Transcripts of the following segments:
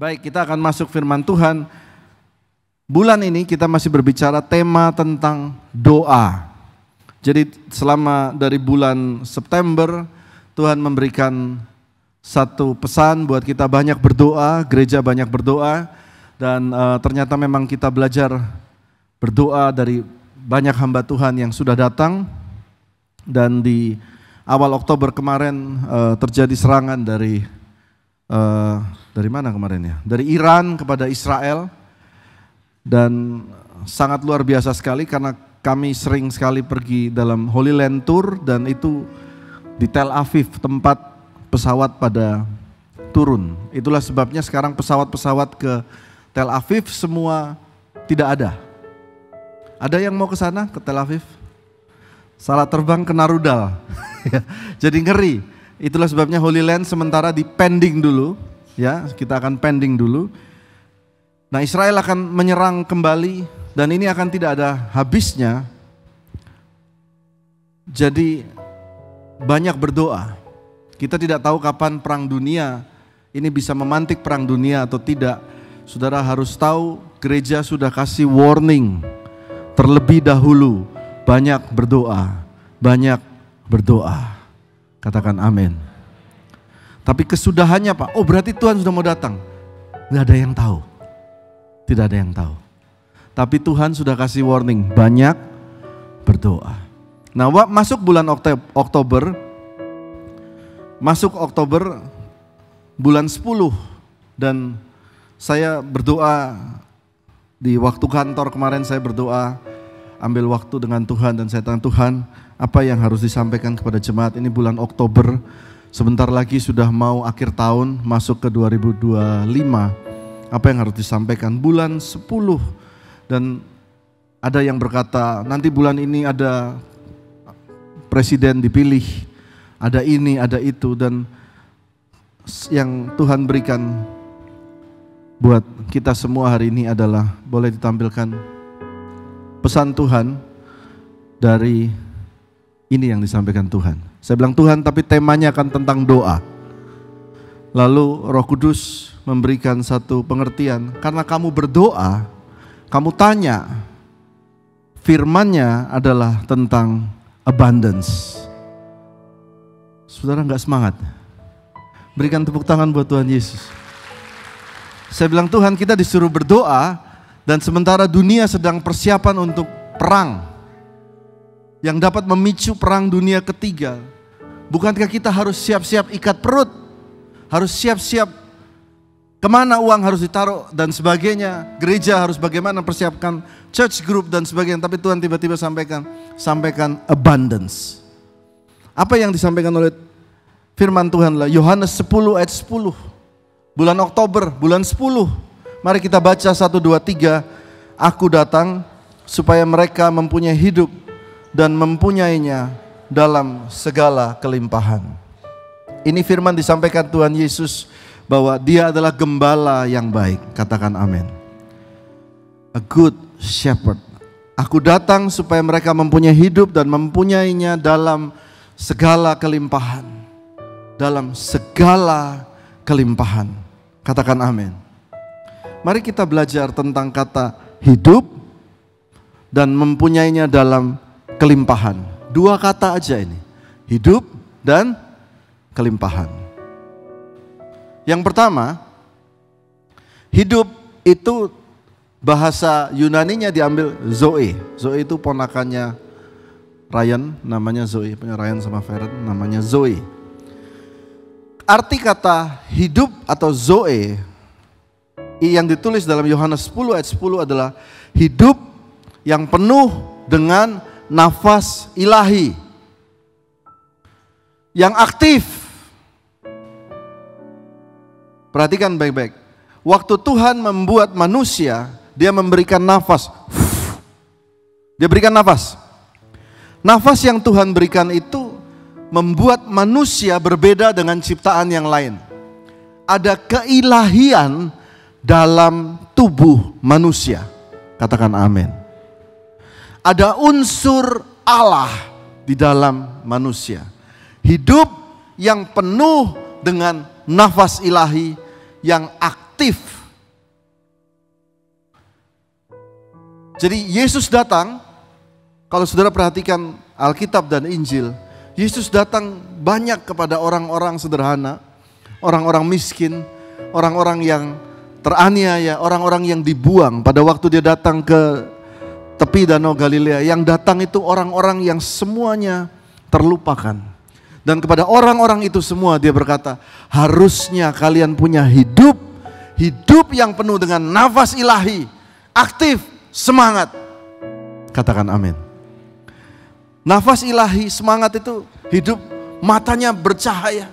Baik, kita akan masuk firman Tuhan. Bulan ini kita masih berbicara tema tentang doa. Jadi selama dari bulan September, Tuhan memberikan satu pesan buat kita banyak berdoa, gereja banyak berdoa. Dan ternyata memang kita belajar berdoa dari banyak hamba Tuhan yang sudah datang. Dan di awal Oktober kemarin terjadi serangan dari mana kemarin ya? Dari Iran kepada Israel. Dan sangat luar biasa sekali karena kami sering sekali pergi dalam Holy Land Tour dan itu di Tel Aviv tempat pesawat pada turun. Itulah sebabnya sekarang pesawat-pesawat ke Tel Aviv semua tidak ada. Ada yang mau ke sana, ke Tel Aviv? Salah terbang kena rudal. Jadi ngeri. Itulah sebabnya Holy Land sementara di pending dulu. Ya, kita akan pending dulu. Nah, Israel akan menyerang kembali dan ini akan tidak ada habisnya. Jadi banyak berdoa. Kita tidak tahu kapan perang dunia ini bisa memantik perang dunia atau tidak. Saudara harus tahu gereja sudah kasih warning terlebih dahulu. Banyak berdoa, banyak berdoa. Katakan amin. Tapi kesudahannya Pak, oh berarti Tuhan sudah mau datang. Gak ada yang tahu. Tidak ada yang tahu. Tapi Tuhan sudah kasih warning, banyak berdoa. Nah, masuk bulan Oktober, bulan 10 dan saya berdoa di waktu kantor kemarin saya berdoa, ambil waktu dengan Tuhan dan saya tanya Tuhan, apa yang harus disampaikan kepada jemaat ini bulan Oktober, sebentar lagi sudah mau akhir tahun, masuk ke 2025. Apa yang harus disampaikan bulan 10 dan ada yang berkata nanti bulan ini ada presiden dipilih, ada ini, ada itu dan yang Tuhan berikan buat kita semua hari ini adalah boleh ditampilkan pesan Tuhan dari ini yang disampaikan Tuhan. Saya bilang Tuhan tapi temanya akan tentang doa. Lalu Roh Kudus memberikan satu pengertian, karena kamu berdoa, kamu tanya, firmannya adalah tentang abundance. Saudara gak semangat? Berikan tepuk tangan buat Tuhan Yesus. Saya bilang Tuhan kita disuruh berdoa, dan sementara dunia sedang persiapan untuk perang, yang dapat memicu perang dunia ketiga. Bukankah kita harus siap-siap ikat perut? Harus siap-siap kemana uang harus ditaruh dan sebagainya. Gereja harus bagaimana persiapkan church group dan sebagainya. Tapi Tuhan tiba-tiba sampaikan abundance. Apa yang disampaikan oleh firman Tuhan lah Yohanes 10 ayat 10. Bulan Oktober, bulan 10. Mari kita baca 1, 2, 3. Aku datang supaya mereka mempunyai hidup dan mempunyainya dalam segala kelimpahan. Ini firman disampaikan Tuhan Yesus bahwa dia adalah gembala yang baik. Katakan amin. A good shepherd. Aku datang supaya mereka mempunyai hidup dan mempunyainya dalam segala kelimpahan. Dalam segala kelimpahan. Katakan amin. Mari kita belajar tentang kata hidup dan mempunyainya dalam kelimpahan. Dua kata aja ini. Hidup dan kelimpahan. Yang pertama, hidup itu bahasa Yunaninya diambil Zoe. Zoe itu ponakannya Ryan, namanya Zoe. Punya Ryan sama Feren, namanya Zoe. Arti kata hidup atau Zoe yang ditulis dalam Yohanes 10 ayat 10 adalah hidup yang penuh dengan nafas ilahi. Yang aktif. Perhatikan baik-baik. Waktu Tuhan membuat manusia, dia memberikan nafas. Dia berikan nafas. Nafas yang Tuhan berikan itu membuat manusia berbeda dengan ciptaan yang lain. Ada keilahian dalam tubuh manusia. Katakan amin. Ada unsur Allah di dalam manusia. Hidup yang penuh dengan nafas ilahi yang aktif Jadi Yesus datang, kalau saudara perhatikan Alkitab dan Injil, Yesus datang banyak kepada orang-orang sederhana, orang-orang miskin, orang-orang yang teraniaya, orang-orang yang dibuang. Pada waktu dia datang ke tepi Danau Galilea, yang datang itu orang-orang yang semuanya terlupakan. Dan kepada orang-orang itu semua dia berkata, harusnya kalian punya hidup yang penuh dengan nafas ilahi, aktif, semangat. Katakan amin. Nafas ilahi, semangat itu hidup matanya bercahaya.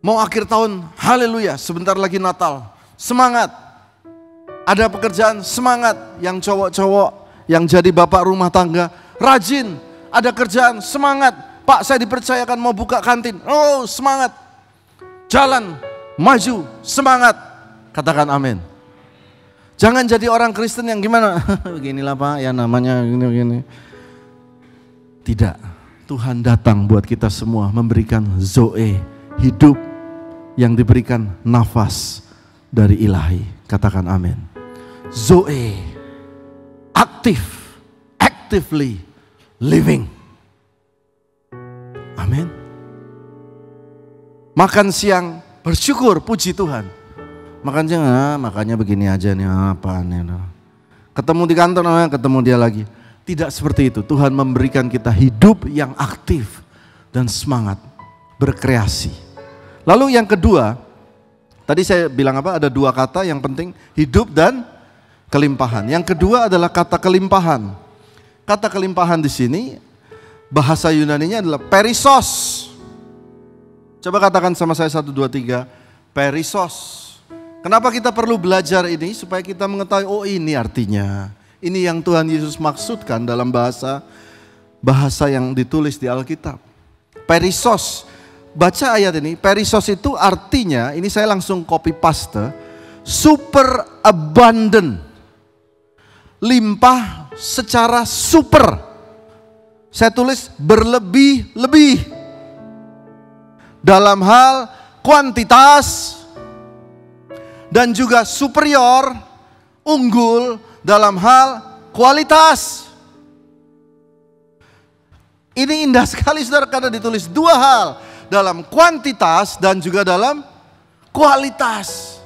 Mau akhir tahun, haleluya, sebentar lagi Natal, semangat. Ada pekerjaan, semangat. Yang cowok-cowok yang jadi bapak rumah tangga, rajin. Ada kerjaan, semangat. Pak, saya dipercayakan mau buka kantin, oh semangat. Jalan, maju, semangat. Katakan amin. Jangan jadi orang Kristen yang gimana, beginilah Pak, ya namanya gini-gini. Tidak, Tuhan datang buat kita semua memberikan Zoe, hidup yang diberikan nafas dari ilahi. Katakan amin. Zoe, aktif, actively living. Amin. Makan siang bersyukur, puji Tuhan. Makan siang, makanya begini aja nih, apaan nih. Ketemu di kantor, ketemu dia lagi. Tidak seperti itu. Tuhan memberikan kita hidup yang aktif dan semangat berkreasi. Lalu yang kedua, tadi saya bilang apa? Ada dua kata yang penting, hidup dan kelimpahan. Yang kedua adalah kata kelimpahan. Kata kelimpahan di sini bahasa Yunaninya adalah perisos. Coba katakan sama saya 1, 2, 3, perisos. Kenapa kita perlu belajar ini? Supaya kita mengetahui, oh ini artinya. Ini yang Tuhan Yesus maksudkan dalam bahasa yang ditulis di Alkitab. Perisos. Baca ayat ini, perisos itu artinya, ini saya langsung copy paste, super abundant. Limpah secara super. Saya tulis berlebih-lebih. Dalam hal kuantitas dan juga superior, unggul dalam hal kualitas. Ini indah sekali saudara karena ditulis dua hal, dalam kuantitas dan juga dalam kualitas.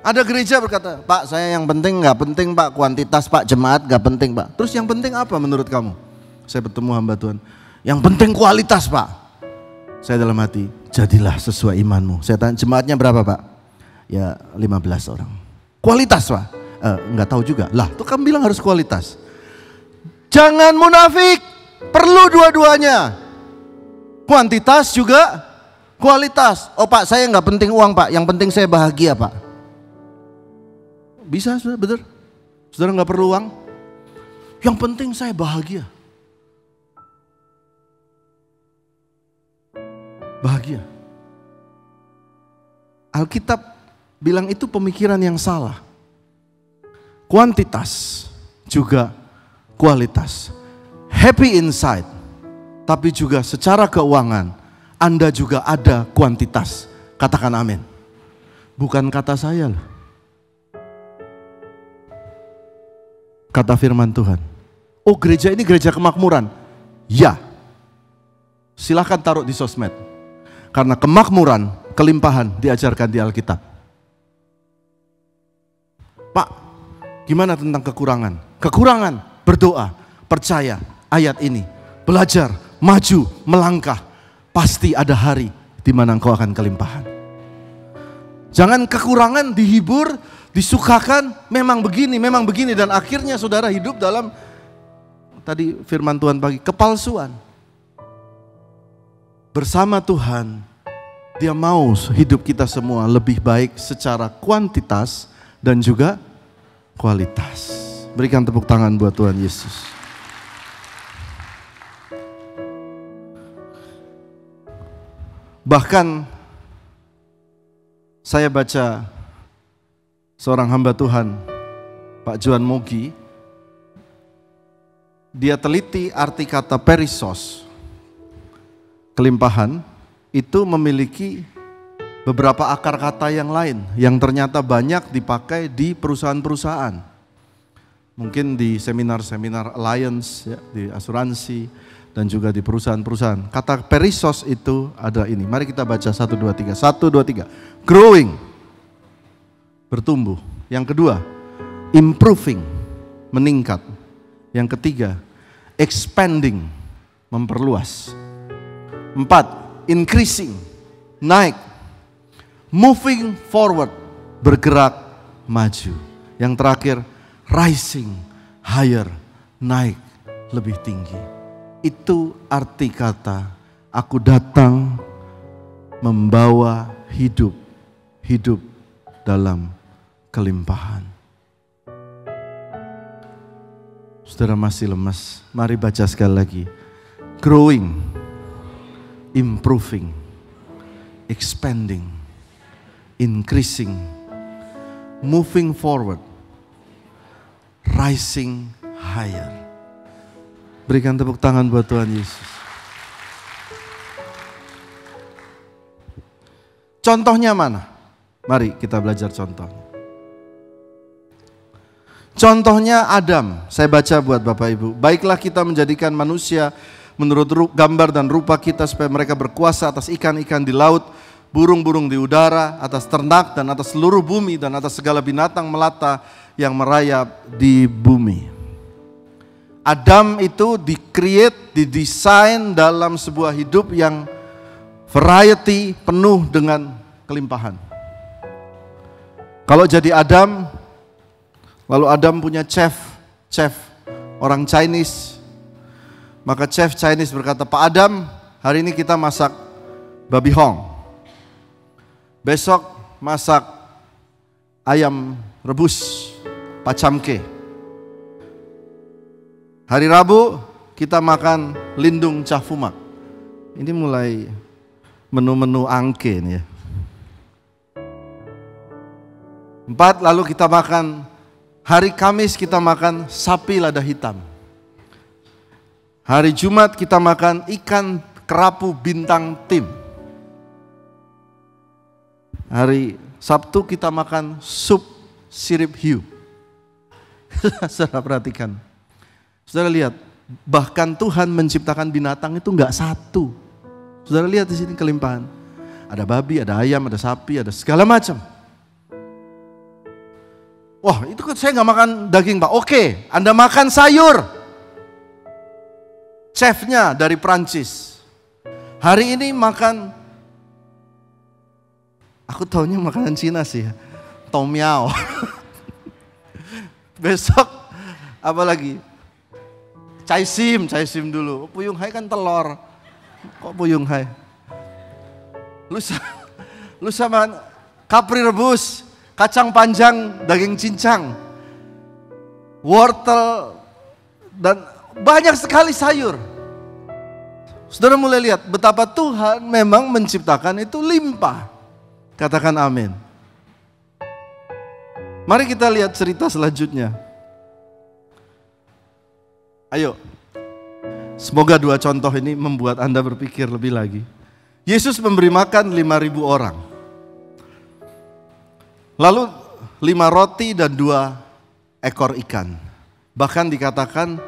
Ada gereja berkata, Pak saya yang penting nggak penting Pak, kuantitas Pak, jemaat nggak penting Pak. Terus yang penting apa menurut kamu? Saya bertemu hamba Tuhan, yang penting kualitas Pak. Saya dalam hati, jadilah sesuai imanmu. Saya tanya, jemaatnya berapa Pak? Ya 15 orang. Kualitas Pak? Nggak tahu juga. Lah tuh kamu bilang harus kualitas. Jangan munafik, perlu dua-duanya. Kuantitas juga kualitas. Oh Pak saya nggak penting uang Pak, yang penting saya bahagia Pak. Bisa saudara, betul? Saudara nggak perlu uang. Yang penting saya bahagia. Bahagia. Alkitab bilang itu pemikiran yang salah. Kuantitas juga kualitas. Happy inside, tapi juga secara keuangan Anda juga ada kuantitas. Katakan amin. Bukan kata saya loh. Kata firman Tuhan. Oh gereja ini gereja kemakmuran. Ya. Silahkan taruh di sosmed. Karena kemakmuran, kelimpahan diajarkan di Alkitab. Pak, gimana tentang kekurangan? Kekurangan, berdoa, percaya ayat ini. Belajar, maju, melangkah. Pasti ada hari di mana engkau akan kelimpahan. Jangan kekurangan dihibur, disukakan, memang begini, dan akhirnya saudara hidup dalam, tadi firman Tuhan pagi, kepalsuan. Bersama Tuhan, Dia mau hidup kita semua lebih baik secara kuantitas dan juga kualitas. Berikan tepuk tangan buat Tuhan Yesus. Bahkan saya baca seorang hamba Tuhan, Pak Juan Mogi, dia teliti arti kata perisos, kelimpahan, itu memiliki beberapa akar kata yang lain yang ternyata banyak dipakai di perusahaan-perusahaan. Mungkin di seminar-seminar alliance, ya, di asuransi, dan juga di perusahaan-perusahaan. Kata perisos itu ada ini. Mari kita baca 1, 2, 3. 1, 2, 3. Growing, bertumbuh. Yang kedua, improving, meningkat. Yang ketiga, expanding, memperluas. 4, increasing, naik. Moving forward, bergerak maju. Yang terakhir, rising higher, naik lebih tinggi. Itu arti kata aku datang membawa hidup dalam kelimpahan. Saudara masih lemas, mari baca sekali lagi. Growing, improving, expanding, increasing, moving forward, rising higher. Berikan tepuk tangan buat Tuhan Yesus. Contohnya mana? Mari kita belajar contoh. Contohnya Adam. Saya baca buat Bapak Ibu. Baiklah kita menjadikan manusia menurut gambar dan rupa kita supaya mereka berkuasa atas ikan-ikan di laut, burung-burung di udara, atas ternak dan atas seluruh bumi dan atas segala binatang melata yang merayap di bumi. Adam itu didesain dalam sebuah hidup yang variety, penuh dengan kelimpahan. Kalau jadi Adam, lalu Adam punya chef orang Chinese, maka chef Chinese berkata, Pak Adam, hari ini kita masak babi hong. Besok masak ayam rebus, pacamke. Hari Rabu kita makan lindung cafumak. Ini mulai menu-menu angke nih ya. 4, lalu kita makan, hari Kamis kita makan sapi lada hitam. Hari Jumat kita makan ikan kerapu bintang tim. Hari Sabtu kita makan sup sirip hiu. Saudara perhatikan. Saudara lihat, bahkan Tuhan menciptakan binatang itu enggak satu. Saudara lihat di sini kelimpahan. Ada babi, ada ayam, ada sapi, ada segala macam. Wah, itu kan saya enggak makan daging, Pak. Oke, Anda makan sayur. Chefnya dari Prancis. Hari ini makan, aku taunya makanan Cina sih, tom yao. Besok apa lagi? Cai sim dulu. Puyung hai kan telur. Kok puyung hai? Lusa makan kapri rebus, kacang panjang, daging cincang, wortel, dan banyak sekali sayur. Saudara mulai lihat betapa Tuhan memang menciptakan itu limpah. Katakan amin. Mari kita lihat cerita selanjutnya. Ayo. Semoga 2 contoh ini membuat Anda berpikir lebih lagi. Yesus memberi makan 5.000 orang. Lalu 5 roti dan 2 ekor ikan. Bahkan dikatakan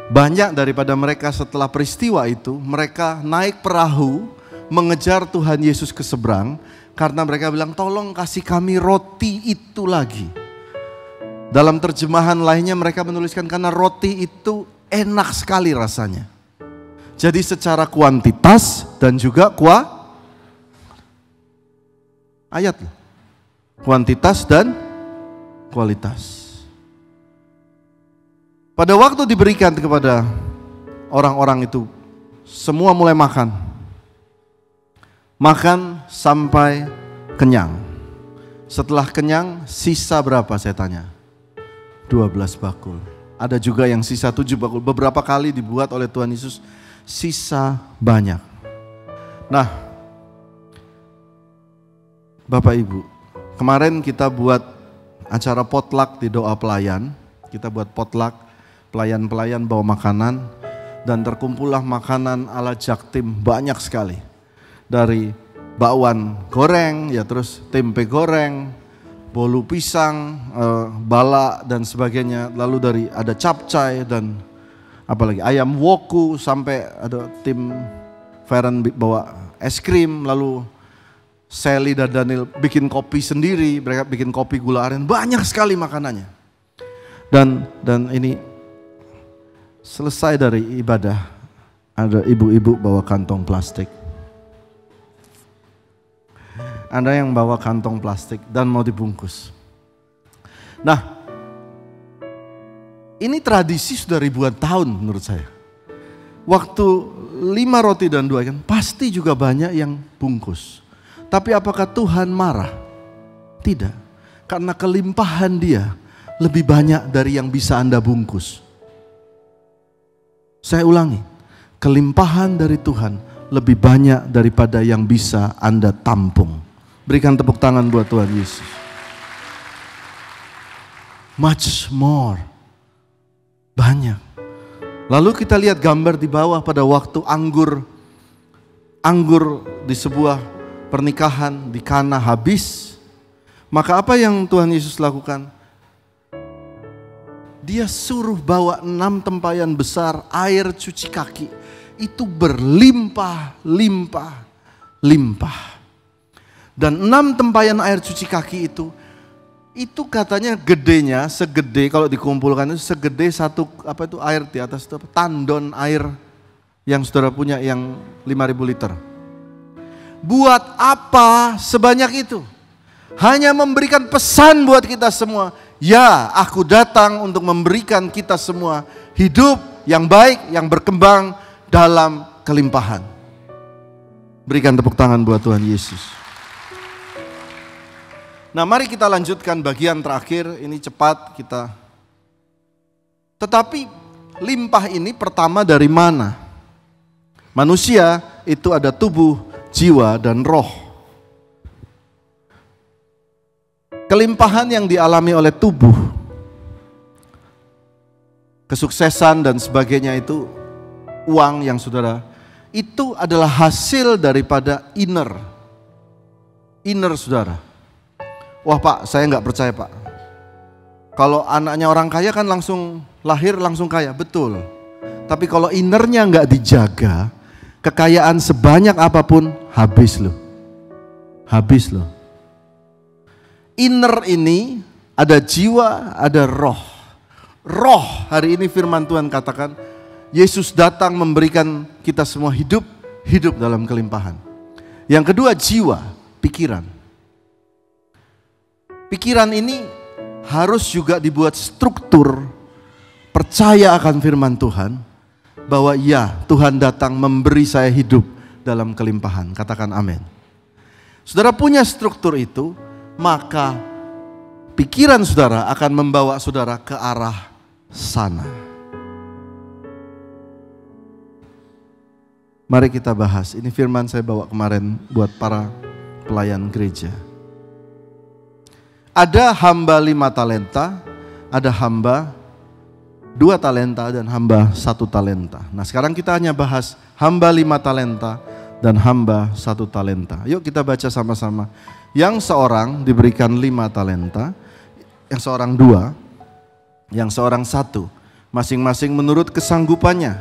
banyak daripada mereka setelah peristiwa itu, mereka naik perahu mengejar Tuhan Yesus ke seberang. Karena mereka bilang, tolong kasih kami roti itu lagi. Dalam terjemahan lainnya mereka menuliskan, karena roti itu enak sekali rasanya. Jadi secara kuantitas dan juga ayat loh. Kuantitas dan kualitas. Pada waktu diberikan kepada orang-orang itu, semua mulai makan. Makan sampai kenyang. Setelah kenyang, sisa berapa saya tanya? 12 bakul. Ada juga yang sisa 7 bakul. Beberapa kali dibuat oleh Tuhan Yesus sisa banyak. Nah, Bapak Ibu, kemarin kita buat acara potluck di doa pelayan. Kita buat potluck, pelayan-pelayan bawa makanan. Dan terkumpullah makanan ala Jaktim banyak sekali. Dari bakwan goreng, ya terus tempe goreng, bolu pisang, bala dan sebagainya. Lalu dari ada capcay dan apalagi ayam woku, sampai ada tim Feren bawa es krim, lalu Sally dan Daniel bikin kopi sendiri, mereka bikin kopi gula aren, banyak sekali makanannya. Dan ini selesai dari ibadah, ada ibu-ibu bawa kantong plastik. Ada yang bawa kantong plastik dan mau dibungkus. Nah, ini tradisi sudah ribuan tahun menurut saya. Waktu 5 roti dan 2 ikan, pasti juga banyak yang bungkus. Tapi apakah Tuhan marah? Tidak. Karena kelimpahan Dia lebih banyak dari yang bisa Anda bungkus. Saya ulangi, kelimpahan dari Tuhan lebih banyak daripada yang bisa Anda tampung. Berikan tepuk tangan buat Tuhan Yesus. Much more. Banyak. Lalu kita lihat gambar di bawah pada waktu anggur di sebuah pernikahan di Kana habis. Maka apa yang Tuhan Yesus lakukan? Dia suruh bawa 6 tempayan besar air cuci kaki. Itu berlimpah-limpah. Dan 6 tempayan air cuci kaki itu katanya gedenya segede, kalau dikumpulkan itu segede satu air di atas itu tandon air yang saudara punya yang 5.000 liter. Buat apa sebanyak itu? Hanya memberikan pesan buat kita semua. Ya, aku datang untuk memberikan kita semua hidup yang baik, yang berkembang dalam kelimpahan. Berikan tepuk tangan buat Tuhan Yesus. Nah, mari kita lanjutkan bagian terakhir, ini cepat kita. Tetapi limpah ini pertama dari mana? Manusia itu ada tubuh, jiwa, dan roh. Kelimpahan yang dialami oleh tubuh, kesuksesan dan sebagainya itu, uang yang saudara, itu adalah hasil daripada inner saudara. Wah Pak, saya nggak percaya Pak. Kalau anaknya orang kaya kan langsung lahir langsung kaya, betul. Tapi kalau innernya nggak dijaga, kekayaan sebanyak apapun habis loh. Habis loh. Inner ini ada jiwa, ada roh. Roh, hari ini firman Tuhan katakan, Yesus datang memberikan kita semua hidup dalam kelimpahan. Yang kedua jiwa, pikiran. Pikiran ini harus juga dibuat struktur, percaya akan firman Tuhan, bahwa ya Tuhan datang memberi saya hidup dalam kelimpahan. Katakan amin. Saudara punya struktur itu, maka pikiran saudara akan membawa saudara ke arah sana. Mari kita bahas, ini firman saya bawa kemarin buat para pelayan gereja. Ada hamba 5 talenta, ada hamba 2 talenta dan hamba 1 talenta. Nah sekarang kita hanya bahas hamba 5 talenta dan hamba 1 talenta. Yuk kita baca sama-sama. Yang seorang diberikan 5 talenta, yang seorang 2, yang seorang 1. Masing-masing menurut kesanggupannya.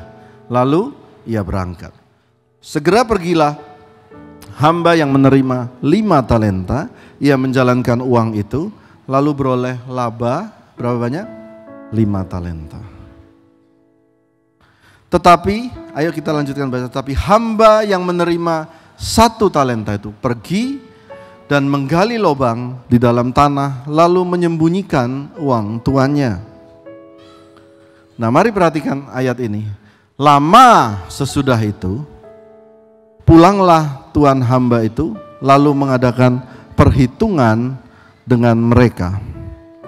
Lalu ia berangkat. Segera pergilah hamba yang menerima 5 talenta. Ia menjalankan uang itu, lalu beroleh laba berapa banyak? 5 talenta. Tetapi, ayo kita lanjutkan baca. Tetapi hamba yang menerima 1 talenta itu pergi dan menggali lubang di dalam tanah, lalu menyembunyikan uang tuannya. Nah, mari perhatikan ayat ini. Lama sesudah itu, pulanglah tuan hamba itu, lalu mengadakan perhitungan dengan mereka.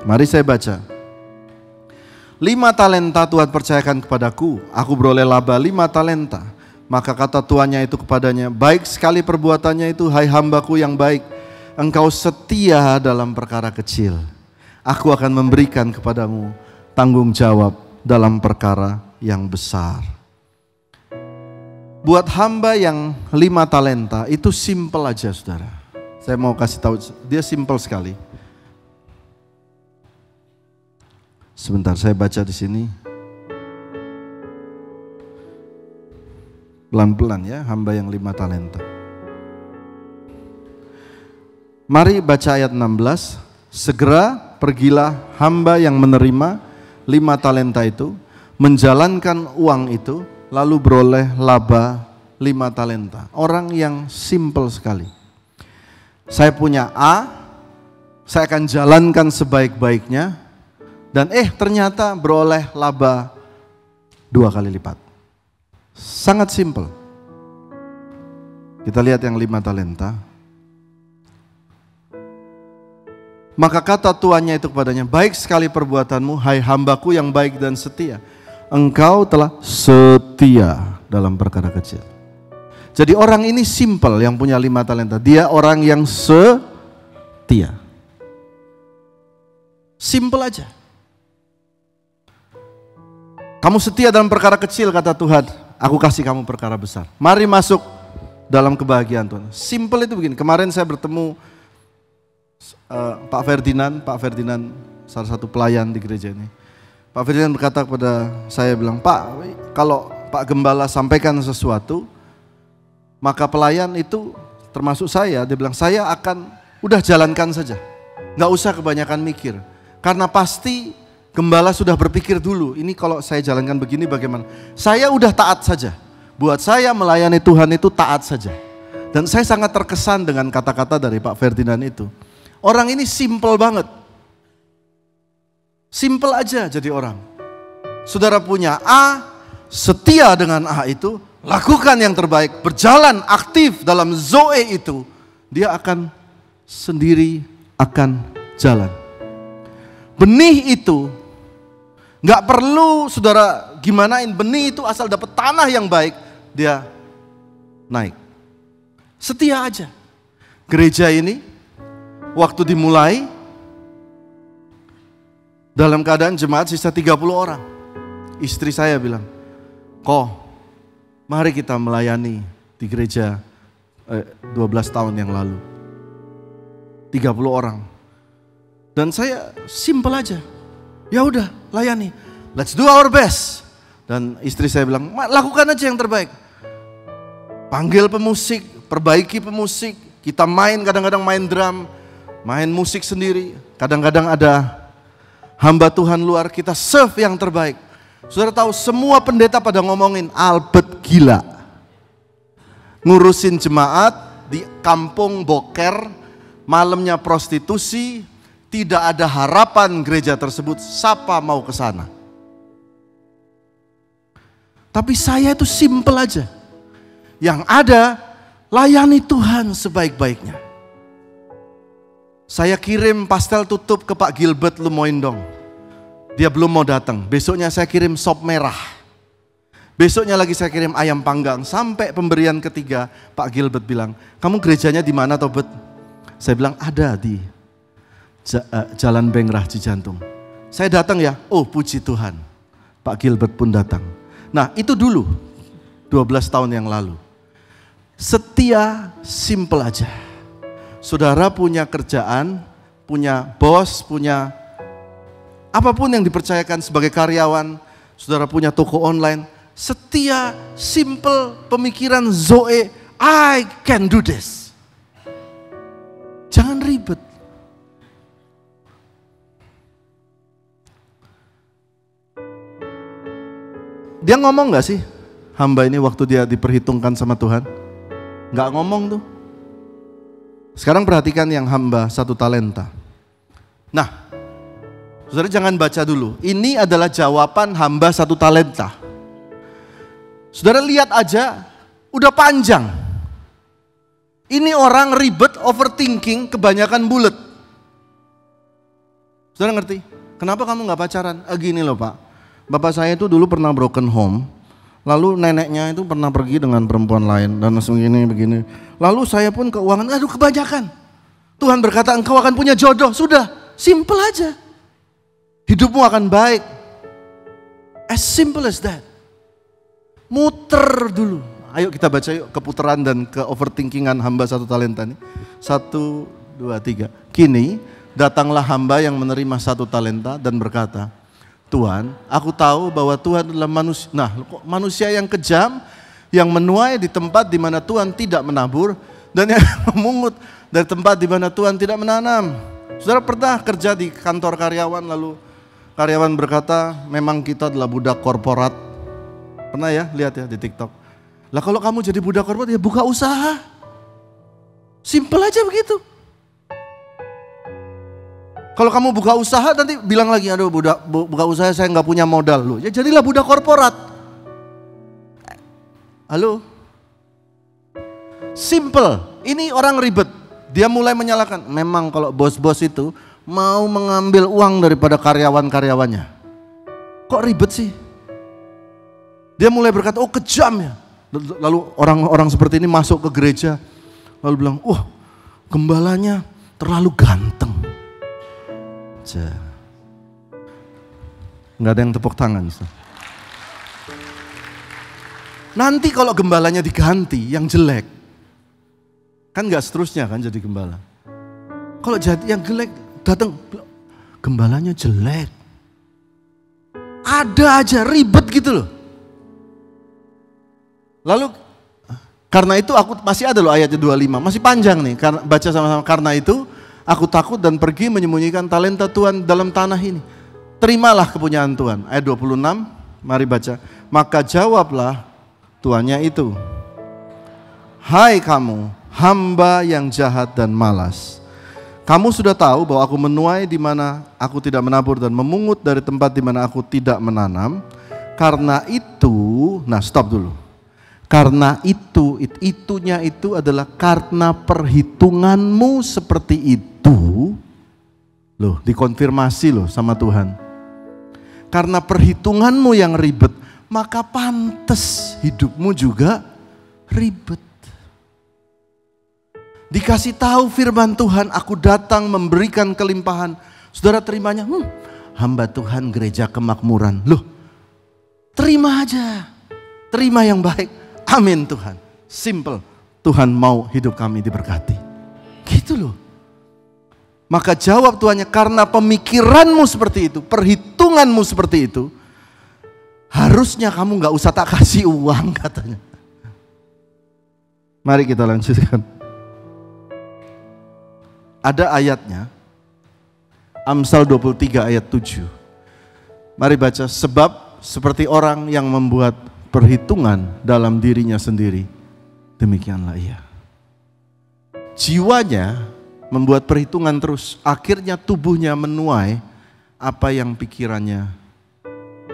Mari saya baca. 5 talenta Tuhan percayakan kepadaku, aku beroleh laba 5 talenta. Maka kata tuannya itu kepadanya, baik sekali perbuatannya itu, hai hambaku yang baik. Engkau setia dalam perkara kecil. Aku akan memberikan kepadamu tanggung jawab dalam perkara yang besar. Buat hamba yang 5 talenta itu simple aja saudara. Saya mau kasih tahu, dia simple sekali. Sebentar, saya baca di sini. Pelan-pelan ya, hamba yang 5 talenta. Mari baca ayat 16. Segera pergilah hamba yang menerima 5 talenta itu, menjalankan uang itu, lalu beroleh laba 5 talenta. Orang yang simple sekali. Saya punya A, saya akan jalankan sebaik-baiknya, dan ternyata beroleh laba 2 kali lipat. Sangat simple. Kita lihat yang 5 talenta. Maka kata tuannya itu kepadanya, baik sekali perbuatanmu, hai hambaku yang baik dan setia. Engkau telah setia dalam perkara kecil. Jadi orang ini simple yang punya 5 talenta. Dia orang yang setia. Simple aja. Kamu setia dalam perkara kecil, kata Tuhan, aku kasih kamu perkara besar. Mari masuk dalam kebahagiaan Tuhan. Simple itu begini. Kemarin saya bertemu Pak Ferdinand salah satu pelayan di gereja ini. Pak Ferdinand berkata kepada saya, bilang, Pak, kalau Pak Gembala sampaikan sesuatu, maka pelayan itu termasuk saya, dia bilang, saya akan udah jalankan saja, nggak usah kebanyakan mikir, karena pasti Gembala sudah berpikir dulu, ini kalau saya jalankan begini bagaimana. Saya udah taat saja, buat saya melayani Tuhan itu taat saja. Dan saya sangat terkesan dengan kata-kata dari Pak Ferdinand itu. Orang ini simple banget. Simple aja jadi orang. Saudara punya A, setia dengan A itu, lakukan yang terbaik, berjalan aktif dalam Zoe itu, dia akan sendiri akan jalan. Benih itu gak perlu saudara gimanain, benih itu asal dapat tanah yang baik, dia naik. Setia aja. Gereja ini waktu dimulai, dalam keadaan jemaat sisa 30 orang. Istri saya bilang, mari kita melayani di gereja 12 tahun yang lalu. 30 orang. Dan saya simple aja. Ya udah, layani. Let's do our best. Dan istri saya bilang, lakukan aja yang terbaik. Panggil pemusik, perbaiki pemusik. Kita main, kadang-kadang main drum, main musik sendiri, kadang-kadang ada hamba Tuhan luar, kita serve yang terbaik. Saudara tahu semua pendeta pada ngomongin Albert gila. Ngurusin jemaat di kampung boker, malamnya prostitusi, tidak ada harapan gereja tersebut, siapa mau ke sana. Tapi saya itu simple aja. Yang ada, layani Tuhan sebaik-baiknya. Saya kirim pastel tutup ke Pak Gilbert Lumoindong. Dia belum mau datang. Besoknya saya kirim sop merah. Besoknya lagi saya kirim ayam panggang. Sampai pemberian ketiga, Pak Gilbert bilang, kamu gerejanya di mana toh, Bet? Saya bilang, ada di Jalan Bengrah Cijantung. Saya datang ya, puji Tuhan. Pak Gilbert pun datang. Nah itu dulu, 12 tahun yang lalu. Setia, simple aja. Saudara punya kerjaan, punya bos, punya apapun yang dipercayakan sebagai karyawan, saudara punya toko online, setia, simple, pemikiran Zoe, I can do this. Jangan ribet. Dia ngomong gak sih, hamba ini waktu dia diperhitungkan sama Tuhan? Gak ngomong tuh. Sekarang perhatikan yang hamba 1 talenta. Nah, saudara jangan baca dulu. Ini adalah jawaban hamba 1 talenta. Saudara lihat aja, udah panjang. Ini orang ribet, overthinking, kebanyakan bulet. Saudara ngerti? Kenapa kamu gak pacaran? Gini loh Pak, bapak saya itu dulu pernah broken home. Lalu neneknya itu pernah pergi dengan perempuan lain dan begini. Lalu saya pun keuangan, kebanyakan. Tuhan berkata engkau akan punya jodoh, sudah, simple aja. Hidupmu akan baik. As simple as that. Muter dulu. Ayo kita baca yuk keputaran dan ke overthinkingan hamba 1 talenta ini. 1, 2, 3. Kini datanglah hamba yang menerima 1 talenta dan berkata, Tuhan, aku tahu bahwa Tuhan adalah manusia. Nah, manusia yang kejam, yang menuai di tempat di mana Tuhan tidak menabur, dan yang memungut dari tempat di mana Tuhan tidak menanam. Saudara pernah kerja di kantor karyawan, lalu karyawan berkata, memang kita adalah budak korporat. Pernah ya, lihat ya di TikTok. Lah kalau kamu jadi budak korporat, ya buka usaha. Simple aja begitu. Kalau kamu buka usaha nanti bilang lagi, aduh buka usaha saya nggak punya modal. Loh, ya jadilah budak korporat. Halo? Simple. Ini orang ribet. Dia mulai menyalahkan. Memang kalau bos-bos itu mau mengambil uang daripada karyawan-karyawannya. Kok ribet sih? Dia mulai berkata, oh kejam ya. Lalu orang-orang seperti ini masuk ke gereja. Lalu bilang, gembalanya terlalu ganteng. Nggak ada yang tepuk tangan. Nanti kalau gembalanya diganti yang jelek, kan nggak seterusnya kan jadi gembala. Kalau jadi yang jelek datang, gembalanya jelek. Ada aja ribet gitu loh. Lalu karena itu aku masih ada loh ayatnya 25, masih panjang nih. Karena baca sama-sama. Karena itu aku takut dan pergi menyembunyikan talenta Tuhan dalam tanah ini. Terimalah kepunyaan Tuhan. Ayat 26, mari baca. Maka jawablah tuannya itu, hai kamu, hamba yang jahat dan malas. Kamu sudah tahu bahwa aku menuai di mana aku tidak menabur dan memungut dari tempat di mana aku tidak menanam. Karena itu, nah stop dulu. Karena itunya itu adalah karena perhitunganmu seperti itu. Loh, dikonfirmasi loh sama Tuhan. Karena perhitunganmu yang ribet, maka pantas hidupmu juga ribet. Dikasih tahu firman Tuhan, aku datang memberikan kelimpahan. Saudara terimanya, hamba Tuhan gereja kemakmuran. Loh, terima aja. Terima yang baik. Amin Tuhan. Simple. Tuhan mau hidup kami diberkati. Gitu loh. Maka jawab Tuhannya, karena pemikiranmu seperti itu, perhitunganmu seperti itu, harusnya kamu gak usah tak kasih uang katanya. Mari kita lanjutkan. Ada ayatnya, Amsal 23 ayat 7. Mari baca, sebab seperti orang yang membuat perhitungan dalam dirinya sendiri, demikianlah ia. Jiwanya membuat perhitungan terus, akhirnya tubuhnya menuai apa yang pikirannya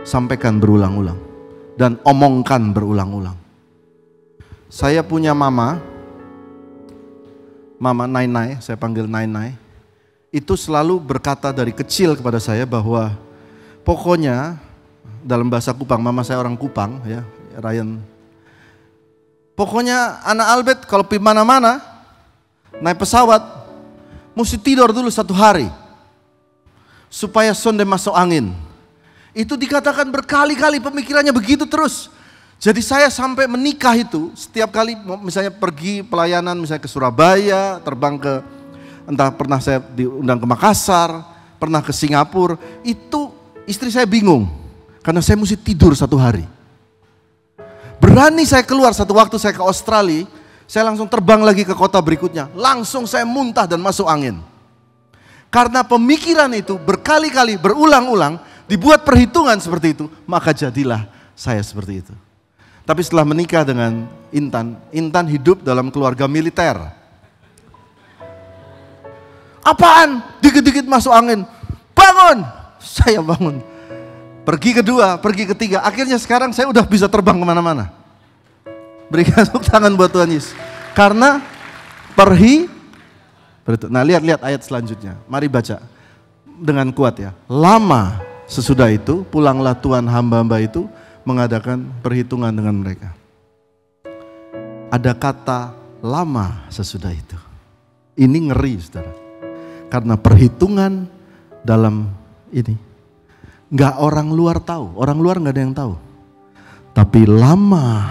sampaikan berulang-ulang dan omongkan berulang-ulang. Saya punya mama Nainai, saya panggil Nainai, itu selalu berkata dari kecil kepada saya bahwa pokoknya, dalam bahasa Kupang, mama saya orang Kupang ya, Ryan. Pokoknya anak Albert kalau pergi mana-mana naik pesawat mesti tidur dulu 1 hari supaya sonde masuk angin. Itu dikatakan berkali-kali, pemikirannya begitu terus. Jadi saya sampai menikah itu setiap kali misalnya pergi pelayanan misalnya ke Surabaya, terbang ke entah pernah saya diundang ke Makassar, pernah ke Singapura, itu istri saya bingung. Karena saya mesti tidur 1 hari. Berani saya keluar satu waktu saya ke Australia, saya langsung terbang lagi ke kota berikutnya. Langsung saya muntah dan masuk angin. Karena pemikiran itu berkali-kali, berulang-ulang, dibuat perhitungan seperti itu, maka jadilah saya seperti itu. Tapi setelah menikah dengan Intan hidup dalam keluarga militer. Apaan? Dikit-dikit masuk angin. Bangun! Saya bangun. Pergi kedua, pergi ketiga, akhirnya sekarang saya udah bisa terbang kemana-mana. Berikan tepuk tangan buat Tuhan Yesus. Karena nah lihat ayat selanjutnya. Mari baca dengan kuat ya. Lama sesudah itu, pulanglah Tuhan hamba-hamba itu mengadakan perhitungan dengan mereka. Ada kata lama sesudah itu. Ini ngeri saudara. Karena perhitungan dalam ini. Nggak orang luar tahu, orang luar nggak ada yang tahu. Tapi lama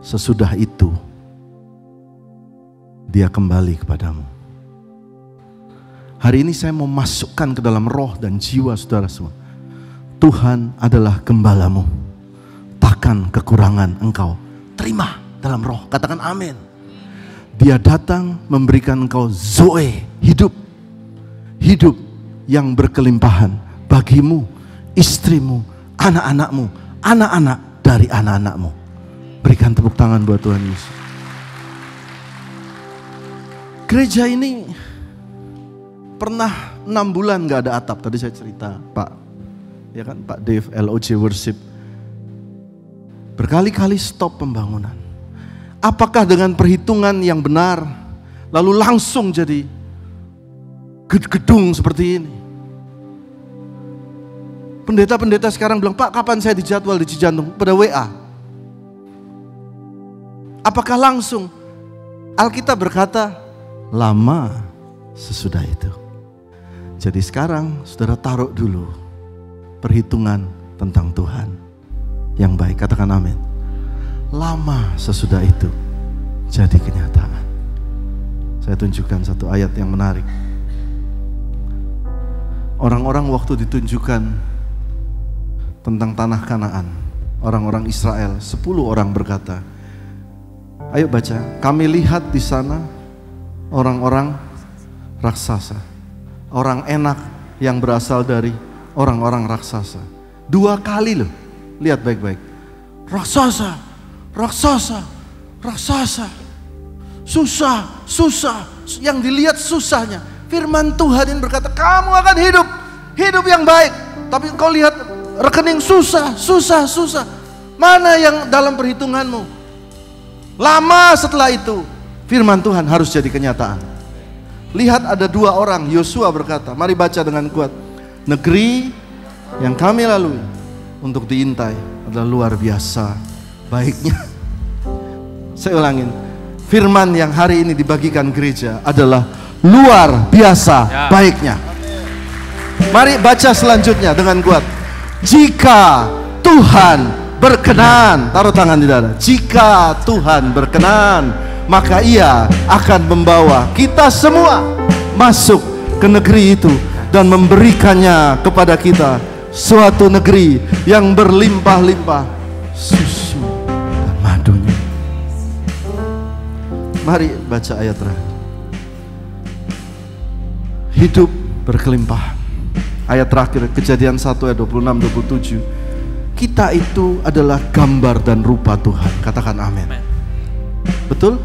sesudah itu, dia kembali kepadamu. Hari ini saya mau masukkan ke dalam roh dan jiwa saudara semua. Tuhan adalah gembalamu, takkan kekurangan engkau. Terima dalam roh, katakan amin. Dia datang memberikan engkau zoe, hidup. Hidup yang berkelimpahan bagimu, istrimu, anak-anakmu, anak-anak dari anak-anakmu. Berikan tepuk tangan buat Tuhan Yesus. Gereja ini pernah 6 bulan gak ada atap. Tadi saya cerita Pak, ya kan, Pak Dave LOJ Worship berkali-kali stop pembangunan. Apakah dengan perhitungan yang benar lalu langsung jadi gedung seperti ini? Pendeta-pendeta sekarang bilang, Pak, kapan saya dijadwal di Cijantung? Pada WA. Apakah langsung? Alkitab berkata, lama sesudah itu. Jadi sekarang saudara taruh dulu perhitungan tentang Tuhan yang baik. Katakan amin. Lama sesudah itu jadi kenyataan. Saya tunjukkan satu ayat yang menarik. Orang-orang waktu ditunjukkan tentang tanah Kanaan, orang-orang Israel, 10 orang berkata, ayo baca, kami lihat di sana orang-orang raksasa, orang enak yang berasal dari orang-orang raksasa. 2 kali loh, lihat baik-baik. Raksasa, raksasa, raksasa. Susah, susah. Yang dilihat susahnya. Firman Tuhan yang berkata, kamu akan hidup, hidup yang baik. Tapi kau lihat rekening susah, susah, susah. Mana yang dalam perhitunganmu? Lama setelah itu, firman Tuhan harus jadi kenyataan. Lihat ada 2 orang, Yosua berkata, mari baca dengan kuat. Negeri yang kami lalui untuk diintai adalah luar biasa baiknya. Saya ulangin, firman yang hari ini dibagikan gereja adalah luar biasa baiknya. Mari baca selanjutnya dengan kuat. Jika Tuhan berkenan, taruh tangan di dada. Jika Tuhan berkenan, maka Ia akan membawa kita semua masuk ke negeri itu dan memberikannya kepada kita, suatu negeri yang berlimpah-limpah susu dan madunya. Mari baca ayat terakhir. Hidup berkelimpahan. Ayat terakhir, Kejadian 1 ayat 26-27. Kita itu adalah gambar dan rupa Tuhan. Katakan amin. Betul?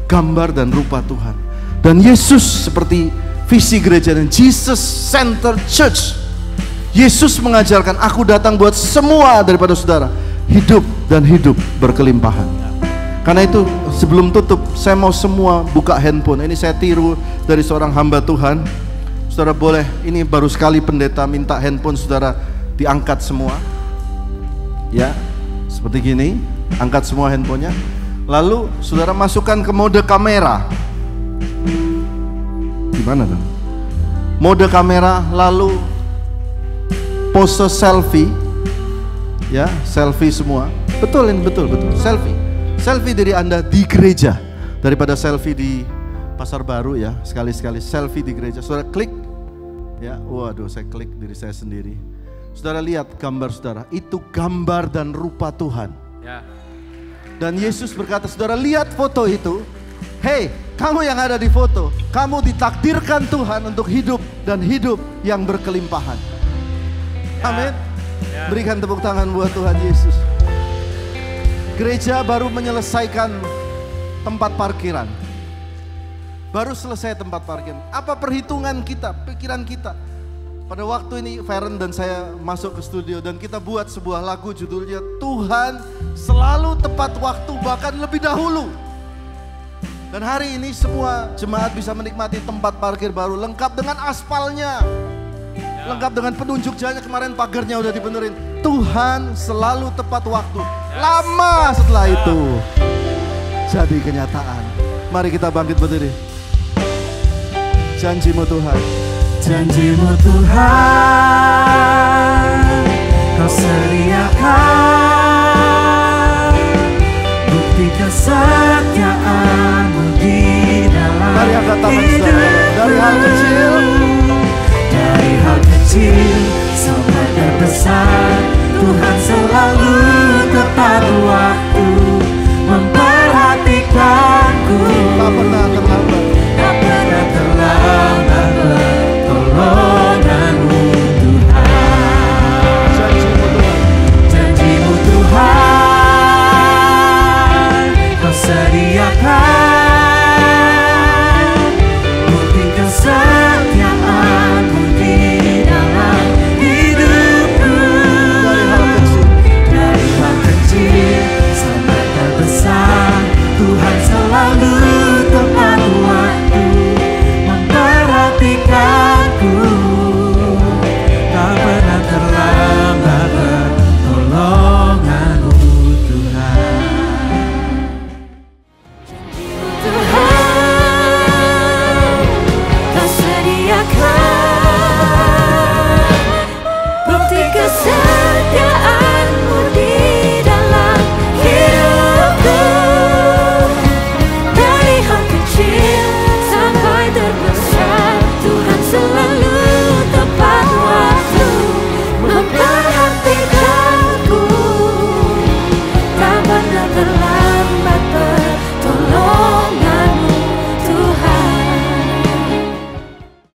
Gambar dan rupa Tuhan. Dan Yesus seperti visi gereja dan Jesus Center Church. Yesus mengajarkan, aku datang buat semua daripada saudara hidup dan hidup berkelimpahan. Karena itu sebelum tutup, saya mau semua buka handphone. Ini saya tiru dari seorang hamba Tuhan. Saudara boleh, ini baru sekali pendeta minta handphone saudara diangkat semua. Ya, seperti gini, angkat semua handphonenya. Lalu saudara masukkan ke mode kamera. Gimana dong? Mode kamera, lalu pose selfie. Ya, selfie semua. Betul ini, betul, selfie. Selfie diri Anda di gereja daripada selfie di Pasar Baru ya. Sekali-sekali selfie di gereja. Saudara klik. Ya, waduh, saya klik diri saya sendiri. Saudara lihat gambar saudara, itu gambar dan rupa Tuhan. Ya. Dan Yesus berkata, saudara lihat foto itu. Hei, kamu yang ada di foto, kamu ditakdirkan Tuhan untuk hidup dan hidup yang berkelimpahan. Amin. Ya. Berikan tepuk tangan buat Tuhan Yesus. Gereja baru menyelesaikan tempat parkiran. Baru selesai tempat parkir. Apa perhitungan kita, pikiran kita? Pada waktu ini Feren dan saya masuk ke studio dan kita buat sebuah lagu judulnya Tuhan Selalu Tepat Waktu, bahkan lebih dahulu. Dan hari ini semua jemaat bisa menikmati tempat parkir baru lengkap dengan aspalnya. Lengkap dengan penunjuk jalannya, kemarin pagarnya udah dibenerin. Tuhan selalu tepat waktu. Lama setelah itu jadi kenyataan. Mari kita bangkit berdiri. Janjimu Tuhan, janjimu Tuhan, Kau sediakan bukti kesetiaan-Mu di dalam mari angkat tangan saudara. Dari hal kecil sampai terbesar Tuhan selalu